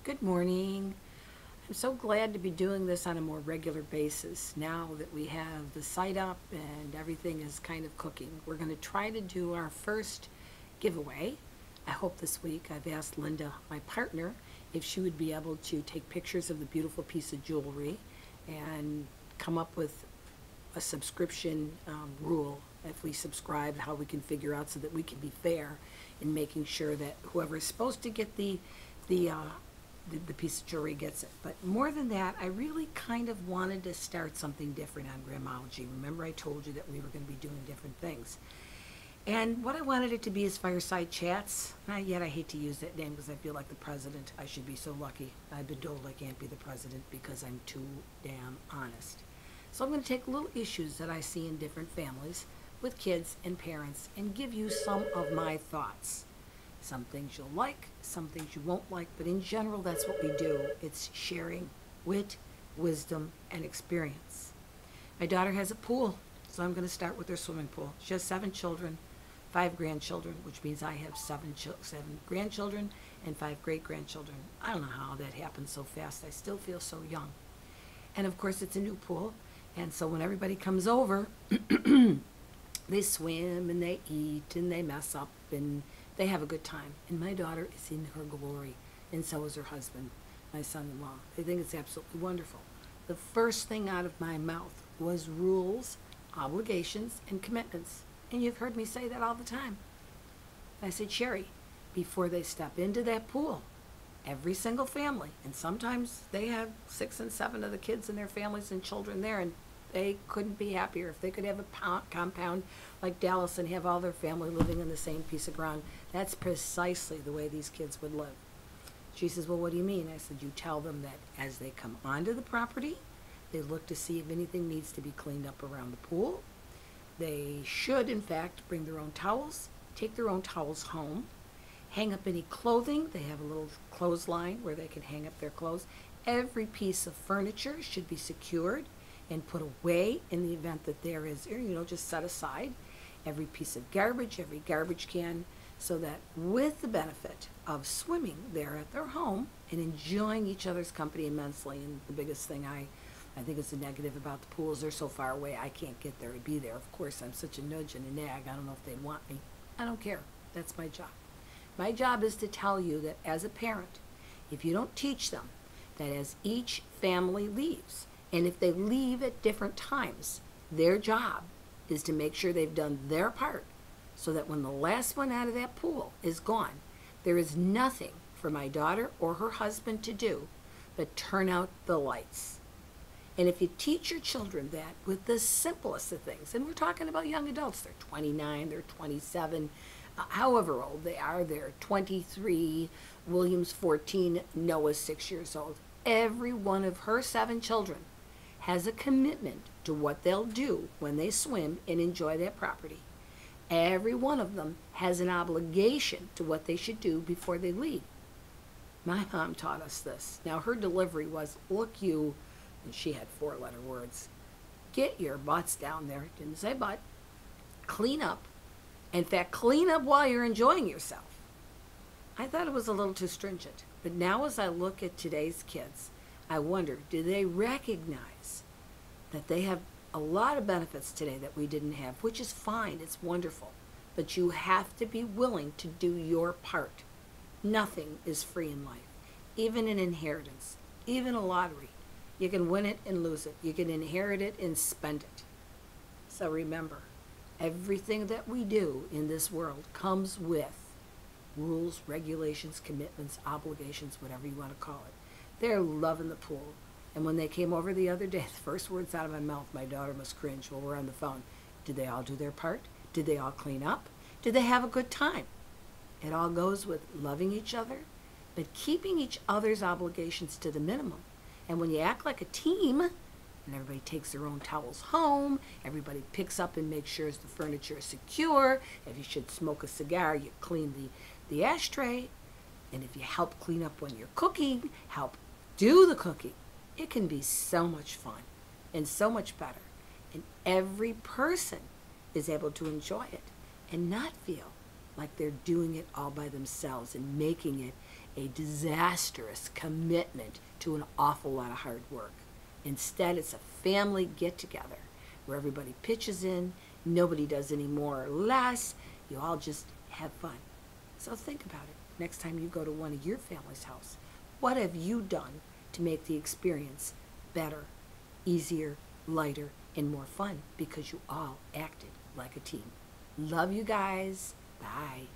Good morning. I'm so glad to be doing this on a more regular basis now that we have the site up and everything is kind of cooking. We're going to try to do our first giveaway. I hope this week. I've asked Linda, my partner, if she would be able to take pictures of the beautiful piece of jewelry and come up with a subscription rule. If we subscribe, how we can figure out so that we can be fair in making sure that whoever is supposed to get the uh, the piece of jewelry gets it. But more than that, I really kind of wanted to start something different on Gramology. Remember I told you that we were going to be doing different things. And what I wanted it to be is fireside chats. Not yet, I hate to use that name because I feel like the president. I should be so lucky. I've been told I can't be the president because I'm too damn honest. So I'm going to take little issues that I see in different families with kids and parents and give you some of my thoughts. Some things you'll like, some things you won't like, but in general, that's what we do. It's sharing wit, wisdom, and experience. My daughter has a pool, so I'm going to start with her swimming pool. She has 7 children, 5 grandchildren, which means I have 7 grandchildren and 5 great-grandchildren. I don't know how that happened so fast. I still feel so young. And of course, it's a new pool, and so when everybody comes over, they swim and they eat and they mess up and they have a good time. And my daughter is in her glory, and so is her husband, my son-in-law. They think it's absolutely wonderful. The first thing out of my mouth was rules, obligations, and commitments. And you've heard me say that all the time. I said, Sherry, before they step into that pool, every single family, and sometimes they have 6 and 7 of the kids and their families and children there, and they couldn't be happier. If they could have a compound like Dallas and have all their family living in the same piece of ground, that's precisely the way these kids would live. She says, well, what do you mean? I said, you tell them that as they come onto the property, they look to see if anything needs to be cleaned up around the pool. They should, in fact, bring their own towels, take their own towels home, hang up any clothing. They have a little clothesline where they can hang up their clothes. Every piece of furniture should be secured and put away in the event that there is, just set aside. Every piece of garbage, every garbage can, so that with the benefit of swimming there at their home and enjoying each other's company immensely. And the biggest thing I think is a negative about the pools, they're so far away, I can't get there to be there. Of course, I'm such a nudge and a nag. I don't know if they'd want me. I don't care. That's my job. My job is to tell you that as a parent, if you don't teach them that as each family leaves, and if they leave at different times, their job is to make sure they've done their part so that when the last one out of that pool is gone, there is nothing for my daughter or her husband to do but turn out the lights. And if you teach your children that with the simplest of things, and we're talking about young adults, they're 29, they're 27, however old they are, they're 23, William's 14, Noah's 6 years old. Every one of her 7 children has a commitment to what they'll do when they swim and enjoy that property. Every one of them has an obligation to what they should do before they leave. My mom taught us this. Now, her delivery was, look you, and she had 4-letter words, get your butts down there. Didn't say butt. Clean up. In fact, clean up while you're enjoying yourself. I thought it was a little too stringent. But now as I look at today's kids, I wonder, do they recognize that they have a lot of benefits today that we didn't have, which is fine, it's wonderful. But you have to be willing to do your part. Nothing is free in life, even an inheritance, even a lottery. You can win it and lose it. You can inherit it and spend it. So remember, everything that we do in this world comes with rules, regulations, commitments, obligations, whatever you want to call it. They're loving the pool. And when they came over the other day, the first words out of my mouth, my daughter must cringe while we're on the phone. Did they all do their part? Did they all clean up? Did they have a good time? It all goes with loving each other, but keeping each other's obligations to the minimum. And when you act like a team, and everybody takes their own towels home, everybody picks up and makes sure the furniture is secure. If you should smoke a cigar, you clean the ashtray. And if you help clean up when you're cooking, help do the cooking, it can be so much fun and so much better. And every person is able to enjoy it and not feel like they're doing it all by themselves and making it a disastrous commitment to an awful lot of hard work. Instead, it's a family get together where everybody pitches in, nobody does any more or less, you all just have fun. So think about it next time you go to one of your family's house. What have you done to make the experience better, easier, lighter, and more fun because you all acted like a team? Love you guys. Bye.